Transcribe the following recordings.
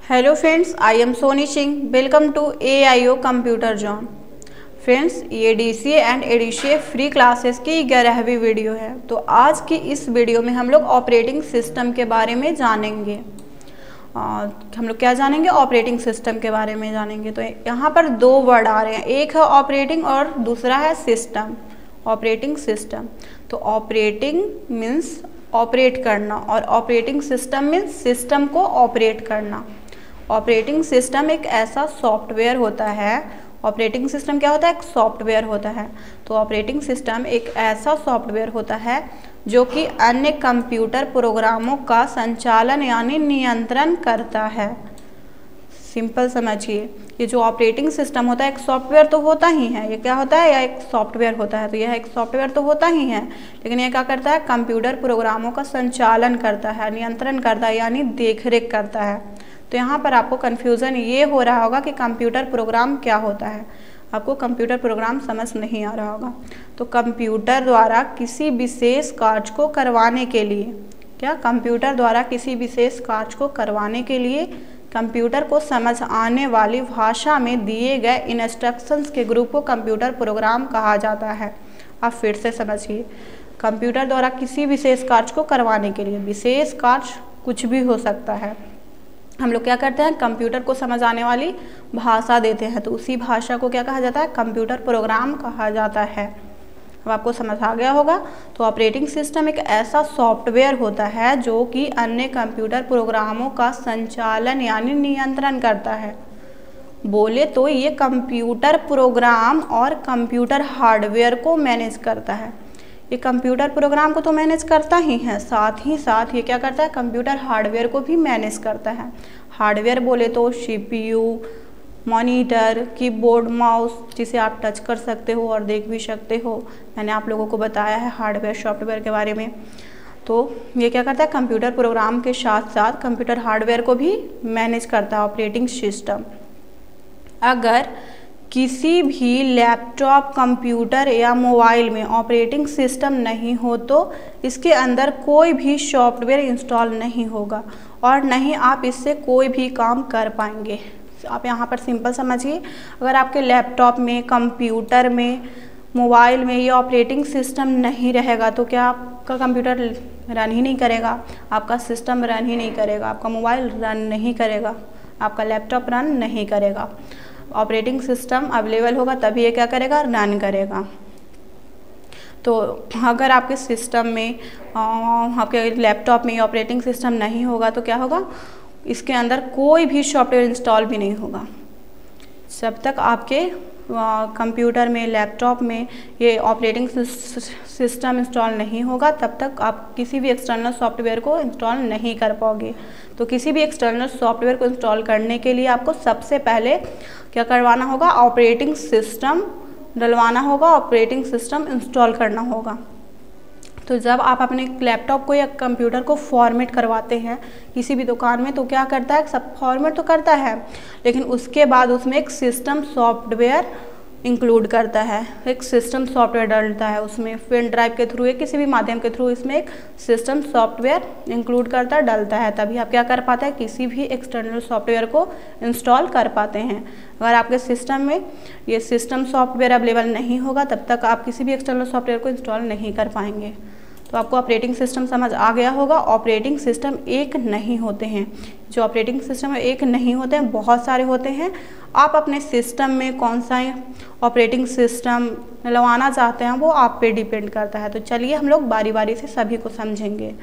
Hello friends, I am Soni Singh. Welcome to AIO computer zone. Friends, ये DCA and ADCA free classes की 11वीं video है। तो आज की इस वीडियो में हम लोग ऑपरेटिंग सिस्टम के बारे में जानेंगे। हम लोग क्या जानेंगे? ऑपरेटिंग सिस्टम के बारे में जानेंगे। तो यहाँ पर दो वर्ड आ रहे हैं, एक है ऑपरेटिंग और दूसरा है सिस्टम। ऑपरेटिंग सिस्टम, तो ऑपरेटिंग मीन्स ऑपरेट करना और ऑपरेटिंग सिस्टम मीन्स सिस्टम को ऑपरेट करना। ऑपरेटिंग सिस्टम एक ऐसा सॉफ्टवेयर होता है। ऑपरेटिंग सिस्टम क्या होता है? एक सॉफ्टवेयर होता है। तो ऑपरेटिंग सिस्टम एक ऐसा सॉफ्टवेयर होता है जो कि अन्य कंप्यूटर प्रोग्रामों का संचालन यानी नियंत्रण करता है। सिंपल समझिए, ये जो ऑपरेटिंग सिस्टम होता है एक सॉफ्टवेयर तो होता ही है। ये क्या होता है? यह एक सॉफ्टवेयर होता है। तो यह एक सॉफ्टवेयर तो होता ही है, लेकिन ये क्या करता है? कंप्यूटर प्रोग्रामों का संचालन करता है, नियंत्रण करता है, यानी देखरेख करता है। तो यहाँ पर आपको कन्फ्यूज़न ये हो रहा होगा कि कंप्यूटर प्रोग्राम क्या होता है। आपको कंप्यूटर प्रोग्राम समझ नहीं आ रहा होगा। तो कंप्यूटर द्वारा किसी विशेष कार्य को करवाने के लिए, क्या कंप्यूटर द्वारा किसी विशेष कार्य को करवाने के लिए कंप्यूटर को समझ आने वाली भाषा में दिए गए इंस्ट्रक्शंस के ग्रुप को कंप्यूटर प्रोग्राम कहा जाता है। आप फिर से समझिए, कंप्यूटर द्वारा किसी विशेष कार्य को करवाने के लिए, विशेष कार्य कुछ भी हो सकता है, हम लोग क्या करते हैं? कंप्यूटर को समझ आने वाली भाषा देते हैं। तो उसी भाषा को क्या कहा जाता है? कंप्यूटर प्रोग्राम कहा जाता है। अब आपको समझ आ गया होगा। तो ऑपरेटिंग सिस्टम एक ऐसा सॉफ्टवेयर होता है जो कि अन्य कंप्यूटर प्रोग्रामों का संचालन यानी नियंत्रण करता है। बोले तो ये कंप्यूटर प्रोग्राम और कंप्यूटर हार्डवेयर को मैनेज करता है। ये कंप्यूटर प्रोग्राम को तो मैनेज करता ही है, साथ ही साथ ये क्या करता है? कंप्यूटर हार्डवेयर को भी मैनेज करता है। हार्डवेयर बोले तो CPU, मॉनिटर, कीबोर्ड, माउस, जिसे आप टच कर सकते हो और देख भी सकते हो। मैंने आप लोगों को बताया है हार्डवेयर सॉफ्टवेयर के बारे में। तो ये क्या करता है? कंप्यूटर प्रोग्राम के साथ साथ कंप्यूटर हार्डवेयर को भी मैनेज करता है ऑपरेटिंग सिस्टम। अगर किसी भी लैपटॉप, कंप्यूटर या मोबाइल में ऑपरेटिंग सिस्टम नहीं हो तो इसके अंदर कोई भी सॉफ्टवेयर इंस्टॉल नहीं होगा और नहीं आप इससे कोई भी काम कर पाएंगे। आप यहाँ पर सिंपल समझिए, अगर आपके लैपटॉप में, कंप्यूटर में, मोबाइल में ये ऑपरेटिंग सिस्टम नहीं रहेगा तो क्या आपका कंप्यूटर रन ही नहीं करेगा, आपका सिस्टम रन ही नहीं करेगा, आपका मोबाइल रन नहीं करेगा, आपका लैपटॉप रन नहीं करेगा। ऑपरेटिंग सिस्टम अवेलेबल होगा तभी ये क्या करेगा? रन करेगा। तो अगर आपके सिस्टम में, आपके लैपटॉप में ऑपरेटिंग सिस्टम नहीं होगा तो क्या होगा? इसके अंदर कोई भी सॉफ्टवेयर इंस्टॉल भी नहीं होगा। जब तक आपके कंप्यूटर में, लैपटॉप में ये ऑपरेटिंग सिस्टम इंस्टॉल नहीं होगा तब तक आप किसी भी एक्सटर्नल सॉफ्टवेयर को इंस्टॉल नहीं कर पाओगे। तो किसी भी एक्सटर्नल सॉफ्टवेयर को इंस्टॉल करने के लिए आपको सबसे पहले क्या करवाना होगा? ऑपरेटिंग सिस्टम डलवाना होगा, ऑपरेटिंग सिस्टम इंस्टॉल करना होगा। तो जब आप अपने लैपटॉप को या कंप्यूटर को फॉर्मेट करवाते हैं किसी भी दुकान में तो क्या करता है? सब फॉर्मेट तो करता है, लेकिन उसके बाद उसमें एक सिस्टम सॉफ्टवेयर इंक्लूड करता है, एक सिस्टम सॉफ्टवेयर डालता है उसमें, पेन ड्राइव के थ्रू या किसी भी माध्यम के थ्रू इसमें एक सिस्टम सॉफ्टवेयर इंक्लूड करता है, डालता है, तभी आप क्या कर पाते हैं? किसी भी एक्सटर्नल सॉफ्टवेयर को इंस्टॉल कर पाते हैं। अगर आपके सिस्टम में ये सिस्टम सॉफ्टवेयर अवेलेबल नहीं होगा तब तक आप किसी भी एक्सटर्नल सॉफ्टवेयर को इंस्टॉल नहीं कर पाएंगे। तो आपको ऑपरेटिंग सिस्टम समझ आ गया होगा। ऑपरेटिंग सिस्टम एक नहीं होते हैं, जो ऑपरेटिंग सिस्टम है एक नहीं होते हैं, बहुत सारे होते हैं। आप अपने सिस्टम में कौन सा ऑपरेटिंग सिस्टम डलवाना चाहते हैं वो आप पे डिपेंड करता है। तो चलिए हम लोग बारी बारी से सभी को समझेंगे।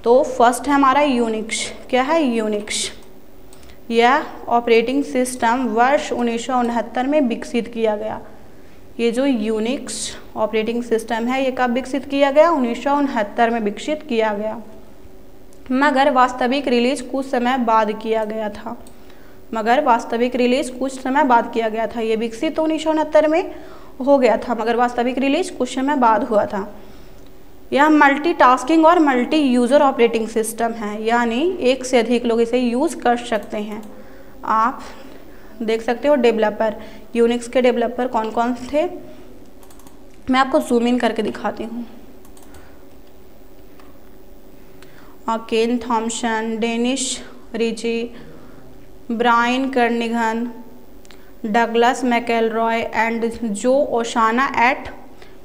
तो फर्स्ट है हमारा यूनिक्स। क्या है? यूनिक्स। यह ऑपरेटिंग सिस्टम वर्ष 1969 में विकसित किया गया। ये जो यूनिक्स ऑपरेटिंग सिस्टम है ये कब विकसित किया गया? 1969 में विकसित किया गया, मगर वास्तविक रिलीज कुछ समय बाद किया गया था। मगर वास्तविक रिलीज कुछ समय बाद किया गया था। ये विकसित तो 1969 में हो गया था मगर वास्तविक रिलीज कुछ समय बाद हुआ था। यह मल्टीटास्किंग और मल्टी यूज़र ऑपरेटिंग सिस्टम है, यानी एक से अधिक लोग इसे यूज़ कर सकते हैं। आप देख सकते हो डेवलपर, यूनिक्स के डेवलपर कौन कौन थे, मैं आपको जूम इन करके दिखाती हूँ। Ken Thompson, Dennis Ritchie, Brian Kernighan, Douglas McIlroy and Joe Ossanna eight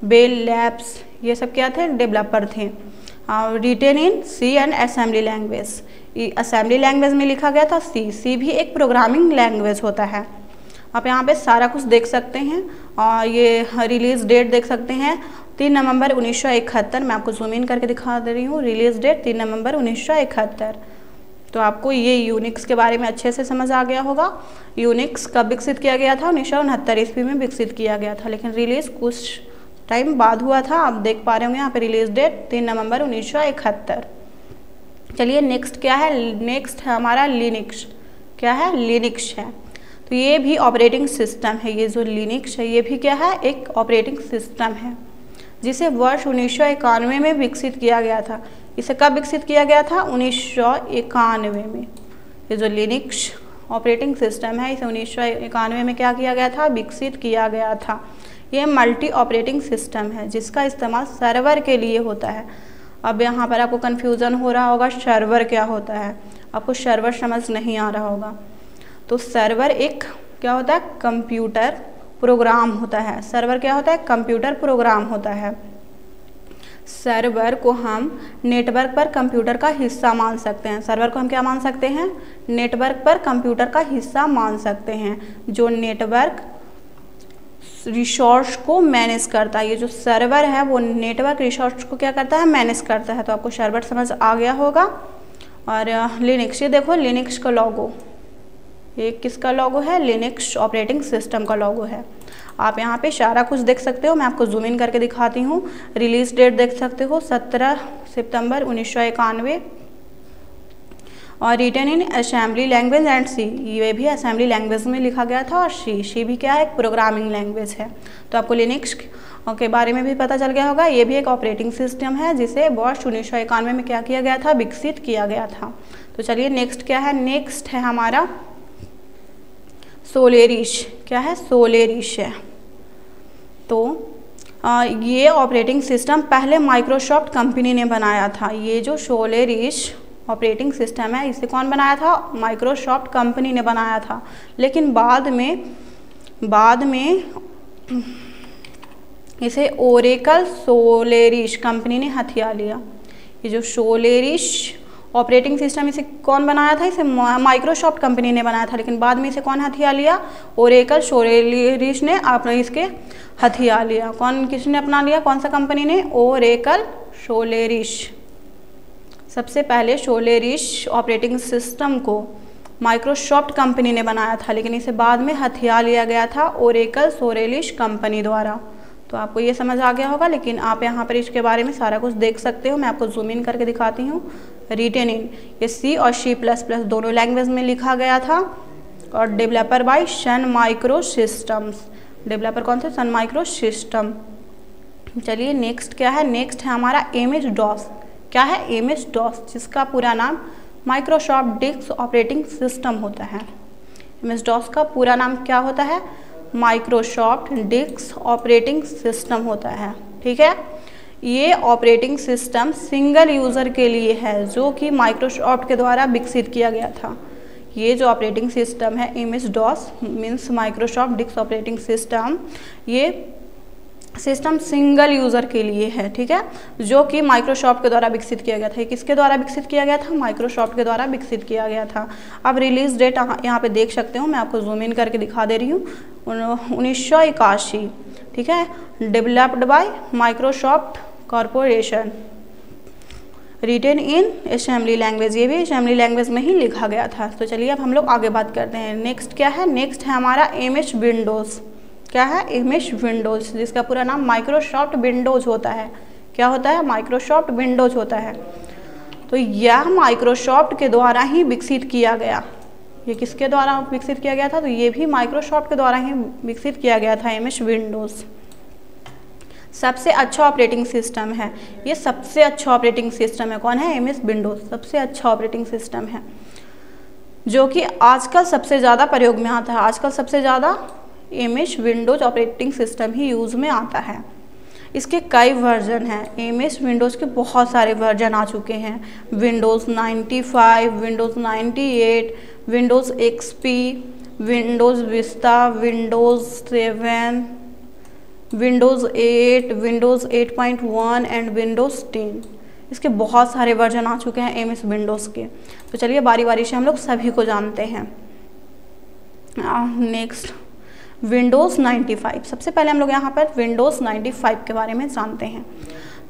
bell labs, ये सब क्या थे? डेवलपर थे। Written in C and assembly language, assembly language में लिखा गया था। सी भी एक प्रोग्रामिंग लैंग्वेज होता है। आप यहाँ पे सारा कुछ देख सकते हैं और ये रिलीज डेट देख सकते हैं 3 नवंबर 1971। मैं आपको जूम इन करके दिखा दे रही हूँ। रिलीज डेट 3 नवंबर 1971। तो आपको ये यूनिक्स के बारे में अच्छे से समझ आ गया होगा। यूनिक्स कब विकसित किया गया था? 1969 ईस्वी में विकसित किया गया था, लेकिन रिलीज कुछ टाइम बाद हुआ था। आप देख पा रहे होंगे यहाँ पे रिलीज डेट 3 नवंबर 1971। चलिए नेक्स्ट क्या है? नेक्स्ट है हमारा लिनक्स। क्या है? लिनक्स है। तो ये भी ऑपरेटिंग सिस्टम है। ये जो लिनक्स है ये भी क्या है? एक ऑपरेटिंग सिस्टम है, जिसे वर्ष 1991 में विकसित किया गया था। इसे कब विकसित किया गया था? 1991 में। ये जो लिनक्स ऑपरेटिंग सिस्टम है इसे 1991 में क्या किया गया था? विकसित किया गया था। ये मल्टी ऑपरेटिंग सिस्टम है जिसका इस्तेमाल सर्वर के लिए होता है। अब यहाँ पर आपको कन्फ्यूज़न हो रहा होगा, सर्वर क्या होता है? आपको सर्वर समझ नहीं आ रहा होगा। तो सर्वर एक क्या होता है? कंप्यूटर प्रोग्राम होता है। सर्वर क्या होता है? कंप्यूटर प्रोग्राम होता है। सर्वर को हम नेटवर्क पर कंप्यूटर का हिस्सा मान सकते हैं। सर्वर को हम क्या मान सकते हैं? नेटवर्क पर कंप्यूटर का हिस्सा मान सकते हैं, जो नेटवर्क रिसोर्स को मैनेज करता है। ये जो सर्वर है वो नेटवर्क रिसोर्स को क्या करता है? मैनेज करता है। तो आपको सर्वर समझ आ गया होगा। और लिनक्स, ये देखो लिनक्स का लोगो, ये किसका लोगो है? लिनक्स ऑपरेटिंग सिस्टम का लोगो है। आप यहाँ पे सारा कुछ देख सकते हो। मैं आपको जूम इन करके दिखाती हूँ। रिलीज डेट देख सकते हो 17 सितंबर 1991। और written in assembly language and C, ये भी असेंबली लैंग्वेज में लिखा गया था। और सी भी क्या है? एक प्रोग्रामिंग लैंग्वेज है। तो आपको लिनक्स के बारे में भी पता चल गया होगा। ये भी एक ऑपरेटिंग सिस्टम है जिसे वर्ष 1991 में क्या किया गया था? विकसित किया गया था। तो चलिए नेक्स्ट क्या है? नेक्स्ट है हमारा सोलेरिस। क्या है? सोलेरिस है। तो ये ऑपरेटिंग सिस्टम पहले माइक्रोसॉफ्ट कंपनी ने बनाया था। ये जो सोलेरिस ऑपरेटिंग सिस्टम है इसे कौन बनाया था? माइक्रोसॉफ्ट कंपनी ने बनाया था। लेकिन बाद में इसे ओरेकल सोलेरिस कंपनी ने हथिया लिया। ये जो सोलेरिस ऑपरेटिंग सिस्टम इसे कौन बनाया था? इसे माइक्रोसॉफ्ट कंपनी ने बनाया था, लेकिन बाद में इसे कौन हथिया लिया? ओरेकल सोलेरिस ने अपने इसके हथिया लिया। किसने अपना लिया? कौन सा कंपनी ने? ओरेकल सोलेरिस। सबसे पहले सोलेरिस ऑपरेटिंग सिस्टम को माइक्रोसॉफ्ट कंपनी ने बनाया था, लेकिन इसे बाद में हथिया लिया गया था ओरेकल सोलेरिस कंपनी द्वारा। तो आपको ये समझ आ गया होगा। लेकिन आप यहाँ पर इसके बारे में सारा कुछ देख सकते हो। मैं आपको जूम इन करके दिखाती हूँ। रिटेन इन, ये सी और C++ दोनों लैंग्वेज में लिखा गया था। और developer bye Sun micro systems. Developer कौन से? Sun micro system. चलिए नेक्स्ट क्या है? नेक्स्ट है हमारा MS-DOS। क्या है? MS-DOS, जिसका पूरा नाम माइक्रोसॉफ्ट डिस्क ऑपरेटिंग सिस्टम होता है। MS-DOS का पूरा नाम क्या होता है? माइक्रोसॉफ्ट डिस्क ऑपरेटिंग सिस्टम होता है। ठीक है। ये ऑपरेटिंग सिस्टम सिंगल यूज़र के लिए है, जो कि माइक्रोसॉफ्ट के द्वारा विकसित किया गया था। ये जो ऑपरेटिंग सिस्टम है MS-DOS means Microsoft disk operating system, ये सिस्टम सिंगल यूज़र के लिए है। ठीक है, जो कि माइक्रोसॉफ्ट के द्वारा विकसित किया गया था। किसके द्वारा विकसित किया गया था? माइक्रोसॉफ्ट के द्वारा विकसित किया गया था। अब रिलीज डेट यहाँ पे देख सकते हो। मैं आपको जूम इन करके दिखा दे रही हूँ। 1981। ठीक है। Developed by Microsoft corporation. Written in assembly language, ये भी असेंबली लैंग्वेज में ही लिखा गया था। तो चलिए अब हम लोग आगे बात करते हैं। नेक्स्ट क्या है? नेक्स्ट है हमारा MS विंडोज़। क्या है? MS विंडोज़, जिसका पूरा नाम माइक्रोसॉफ्ट विंडोज़ होता है। क्या होता है? माइक्रोसॉफ्ट विंडोज़ होता है। तो यह माइक्रोसॉफ्ट के द्वारा ही विकसित किया गया। ये किसके द्वारा विकसित किया गया था? तो ये भी माइक्रोसॉफ्ट के द्वारा ही विकसित किया गया था। MS विंडोज़ सबसे अच्छा ऑपरेटिंग सिस्टम है। ये सबसे अच्छा ऑपरेटिंग सिस्टम है। कौन है? MS विंडोज़ सबसे अच्छा ऑपरेटिंग सिस्टम है, जो कि आजकल सबसे ज़्यादा प्रयोग में आता है। आजकल सबसे ज़्यादा MS विंडोज़ ऑपरेटिंग सिस्टम ही यूज़ में आता है। इसके कई वर्जन हैं। एमएस विंडोज़ के बहुत सारे वर्जन आ चुके हैं। Windows 95, Windows 98, Windows XP, Windows Vista, Windows 7, Windows 8, Windows 8.1 and Windows 10। इसके बहुत सारे वर्जन आ चुके हैं एमएस विंडोज़ के। तो चलिए बारी बारी से हम लोग सभी को जानते हैं। Next Windows 95। सबसे पहले हम लोग यहाँ पर विंडोज़ 95 के बारे में जानते हैं।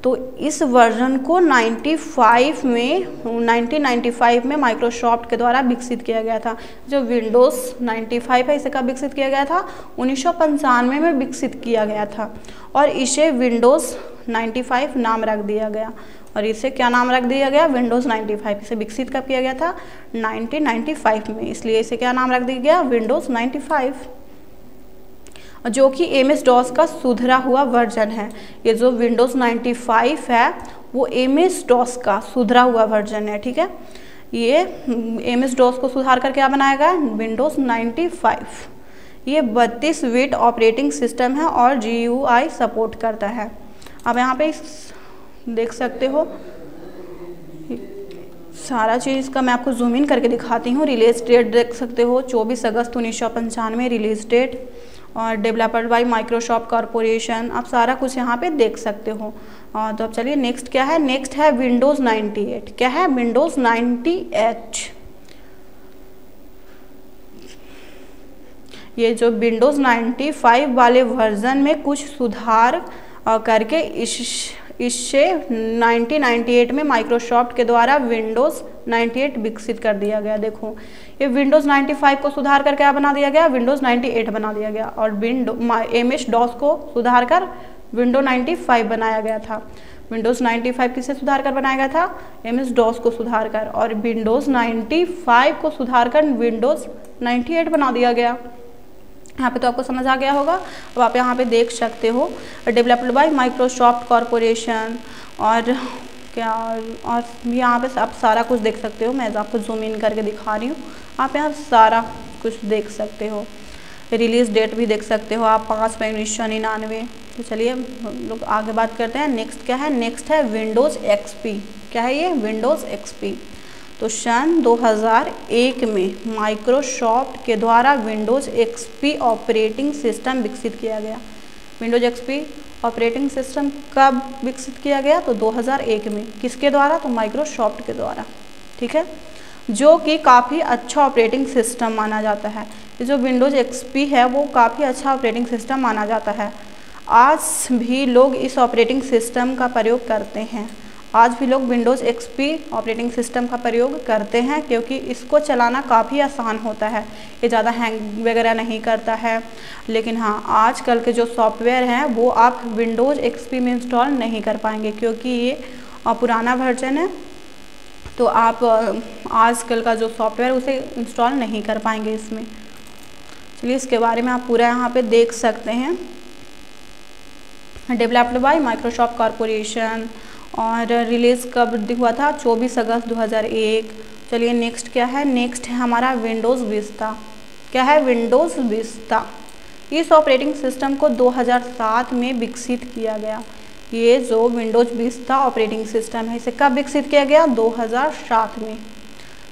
तो इस वर्जन को 1995 में माइक्रोसॉफ्ट के द्वारा विकसित किया गया था। जो विंडोज़ 95 है इसे कब विकसित किया गया था? 1995 में विकसित किया गया था और इसे विंडोज़ 95 नाम रख दिया गया। और इसे क्या नाम रख दिया गया? विंडोज़ 95। इसे विकसित कब किया गया था? 1995 में, इसलिए इसे क्या नाम रख दिया गया? विंडोज़ 95, जो कि एमएस डॉस का सुधरा हुआ वर्जन है। ये जो विंडोज़ 95 है वो एमएस डॉस का सुधरा हुआ वर्जन है, ठीक है। ये एमएस डॉस को सुधार कर क्या बनाया गया? विंडोज़ 95। ये 32 बिट ऑपरेटिंग सिस्टम है और GUI सपोर्ट करता है। अब यहाँ पे देख सकते हो सारा चीज़ का मैं आपको जूम इन करके दिखाती हूँ। रिलीज डेट देख सकते हो 24 अगस्त 1995 रिलीज डेट और डेवलपर्ड बाय माइक्रोसॉफ्ट कॉरपोरेशन। आप सारा कुछ यहाँ पे देख सकते हो। तो अब चलिए नेक्स्ट क्या है? नेक्स्ट है विंडोज़ 98। क्या है? विंडोज़ 98। ये जो विंडोज़ 95 वाले वर्जन में कुछ सुधार करके इससे 1998 में माइक्रोसॉफ्ट के द्वारा विंडोज़ 98 विकसित कर दिया गया। देखो ये विंडोज़ 95 को सुधार कर क्या बना दिया गया? विंडोज़ 98 बना दिया गया। और एमएस डॉस को सुधार कर विंडो 95 बनाया गया था। विंडोज़ 95 किसे सुधार कर बनाया गया था? एमएस डॉस को सुधार कर। और विंडोज़ 95 को सुधार कर विंडोज़ 98 बना दिया गया। यहाँ पे तो आपको समझ आ गया होगा। अब आप यहाँ पे देख सकते हो डेवलप्ड बाय माइक्रोसॉफ्ट कॉरपोरेशन और क्या, और यहाँ पे आप सारा कुछ देख सकते हो। मैं आपको जूम इन करके दिखा रही हूँ। आप यहाँ सारा कुछ देख सकते हो। रिलीज़ डेट भी देख सकते हो आप 5 मई 1999। तो चलिए हम लोग आगे बात करते हैं। नेक्स्ट क्या है? नेक्स्ट है विंडोज़ एक्सपी। क्या है ये? Windows XP. तो सन 2001 में माइक्रोसॉफ्ट के द्वारा विंडोज़ एक्सपी ऑपरेटिंग सिस्टम विकसित किया गया। विंडोज़ एक्सपी ऑपरेटिंग सिस्टम कब विकसित किया गया? तो 2001 में। किसके द्वारा? तो माइक्रोसॉफ्ट के द्वारा, ठीक है, जो कि काफ़ी अच्छा ऑपरेटिंग सिस्टम माना जाता है। ये जो विंडोज़ एक्सपी है वो काफ़ी अच्छा ऑपरेटिंग सिस्टम माना जाता है। आज भी लोग इस ऑपरेटिंग सिस्टम का प्रयोग करते हैं। आज भी लोग विंडोज़ एक्सपी ऑपरेटिंग सिस्टम का प्रयोग करते हैं क्योंकि इसको चलाना काफ़ी आसान होता है। ये ज़्यादा हैंग वगैरह नहीं करता है। लेकिन हाँ, आजकल के जो सॉफ्टवेयर हैं वो आप विंडोज़ एक्सपी में इंस्टॉल नहीं कर पाएंगे क्योंकि ये पुराना वर्जन है। तो आप आजकल का जो सॉफ्टवेयर उसे इंस्टॉल नहीं कर पाएंगे इसमें। चलिए इसके बारे में आप पूरा यहाँ पे देख सकते हैं। डेवलप्ड बाय माइक्रोसॉफ्ट कॉरपोरेशन और रिलीज़ कब हुआ था? 24 अगस्त 2001। चलिए नेक्स्ट क्या है? नेक्स्ट है हमारा विंडोज़ विस्टा। क्या है? Windows Vista. इस ऑपरेटिंग सिस्टम को 2007 में विकसित किया गया। ये जो विंडोज़ विस्टा ऑपरेटिंग सिस्टम है इसे कब विकसित किया गया? 2007 में,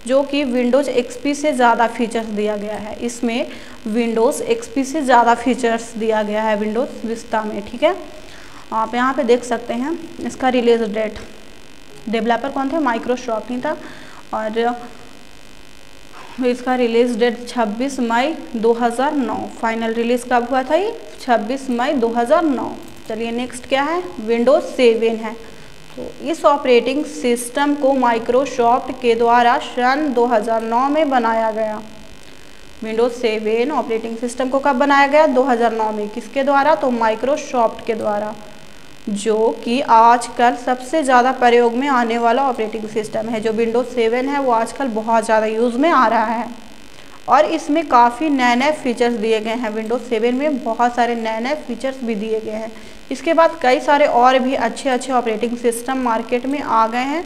जो कि विंडोज़ एक्सपी से ज़्यादा फीचर्स दिया गया है। इसमें विंडोज़ एक्सपी से ज़्यादा फीचर्स दिया गया है विंडोज़ विस्टा में, ठीक है। आप यहाँ पे देख सकते हैं इसका रिलीज डेट। डेवलपर कौन थे? माइक्रोसॉफ्ट ही था। और इसका रिलीज डेट 26 मई 2009। फाइनल रिलीज़ कब हुआ था? ये 26 मई 2009। चलिए नेक्स्ट क्या है? विंडोज़ 7 है। तो इस ऑपरेटिंग सिस्टम को माइक्रोसॉफ्ट के द्वारा सन 2009 में बनाया गया। विंडोज़ 7 ऑपरेटिंग सिस्टम को कब बनाया गया? 2009 में। किसके द्वारा? तो माइक्रोसॉफ्ट के द्वारा, जो कि आजकल सबसे ज़्यादा प्रयोग में आने वाला ऑपरेटिंग सिस्टम है। जो विंडोज़ 7 है वो आजकल बहुत ज़्यादा यूज़ में आ रहा है और इसमें काफ़ी नए नए फीचर्स दिए गए हैं। विंडोज़ 7 में बहुत सारे नए नए फीचर्स भी दिए गए हैं। इसके बाद कई सारे और भी अच्छे अच्छे ऑपरेटिंग सिस्टम मार्केट में आ गए हैं।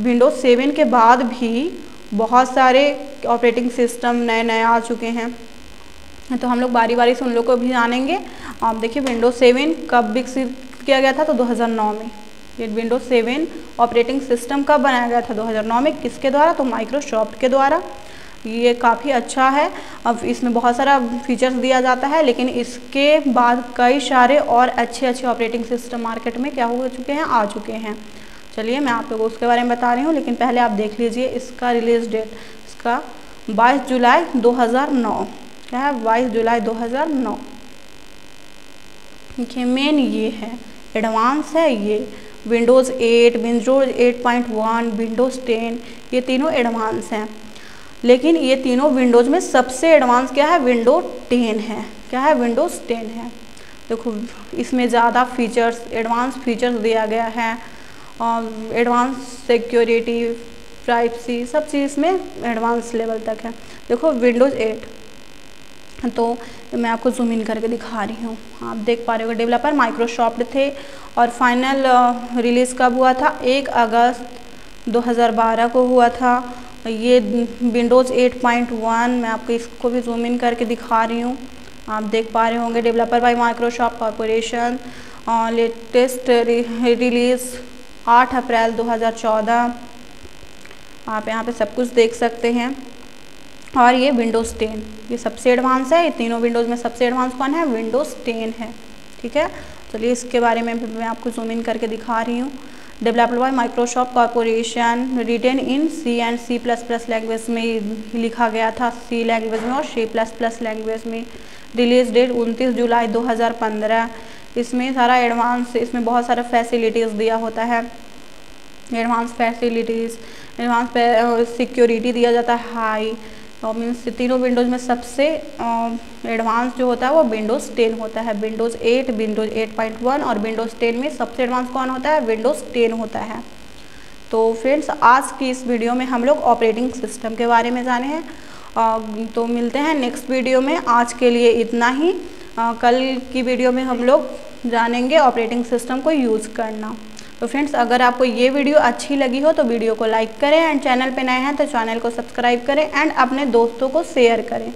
विंडोज़ 7 के बाद भी बहुत सारे ऑपरेटिंग सिस्टम नए नए आ चुके हैं। तो हम लोग बारी बारी से उन लोग को भी जानेंगे। आप देखिए विंडोज 7 कब विकसित किया गया था, तो 2009 में। ये विंडोज 7 ऑपरेटिंग सिस्टम कब बनाया गया था, 2009 में। किसके द्वारा, तो माइक्रोसॉफ्ट के द्वारा। ये काफ़ी अच्छा है। अब इसमें बहुत सारा फीचर्स दिया जाता है, लेकिन इसके बाद कई सारे और अच्छे अच्छे ऑपरेटिंग सिस्टम मार्केट में क्या हो चुके हैं, आ चुके हैं। चलिए मैं आप लोगों को उसके बारे में बता रही हूँ, लेकिन पहले आप देख लीजिए इसका रिलीज डेट। इसका 22 जुलाई 2009। क्या है, 22 जुलाई 2009। देखिए मेन ये है, एडवांस है ये। विंडोज़ 8, विंडोज़ 8.1, विंडोज़ 10, ये तीनों एडवांस हैं। लेकिन ये तीनों विंडोज़ में सबसे एडवांस क्या है, विंडोज 10 है। क्या है, विंडोज़ 10 है। देखो इसमें ज़्यादा फीचर्स, एडवांस फीचर्स दिया गया है, और एडवांस सिक्योरिटी, प्राइवेसी, सब चीज़ इसमें एडवांस लेवल तक है। देखो विंडोज़ 8, तो मैं आपको जूम इन करके दिखा रही हूँ, आप देख पा रहे हो। डेवलपर माइक्रोसॉफ्ट थे, और फाइनल रिलीज़ कब हुआ था, 1 अगस्त 2012 को हुआ था। ये विंडोज़ 8.1, मैं आपको इसको भी जूम इन करके दिखा रही हूँ, आप देख पा रहे होंगे। Developer bye Microsoft corporation, latest release 8 अप्रैल 2014। आप यहाँ पे सब कुछ देख सकते हैं। और ये विंडोज़ 10, ये सबसे एडवांस है। ये तीनों विंडोज़ में सबसे एडवांस कौन है, विंडोज़ 10 है। ठीक है, चलिए इसके बारे में मैं आपको जूम इन करके दिखा रही हूँ। Developed by Microsoft corporation, written in C and C++ language में लिखा गया था, C लैंग्वेज में और C++ लैंग्वेज में। रिलीज डेट 29 जुलाई 2015। इसमें सारा एडवांस, इसमें बहुत सारा फैसिलिटीज़ दिया होता है, एडवांस फैसिलिटीज़, एडवांस सिक्योरिटी दिया जाता है हाई। तो मीन्स तीनों विंडोज़ में सबसे एडवांस जो होता है वो विंडोज़ 10 होता है। विंडोज़ 8, विंडोज़ 8.1 और विंडोज़ 10 में सबसे एडवांस कौन होता है, विंडोज़ 10 होता है। तो फ्रेंड्स आज की इस वीडियो में हम लोग ऑपरेटिंग सिस्टम के बारे में जाने हैं। तो मिलते हैं नेक्स्ट वीडियो में। आज के लिए इतना ही। कल की वीडियो में हम लोग जानेंगे ऑपरेटिंग सिस्टम को यूज़ करना। तो फ्रेंड्स अगर आपको ये वीडियो अच्छी लगी हो तो वीडियो को लाइक करें, एंड चैनल पे नए हैं तो चैनल को सब्सक्राइब करें, एंड अपने दोस्तों को शेयर करें।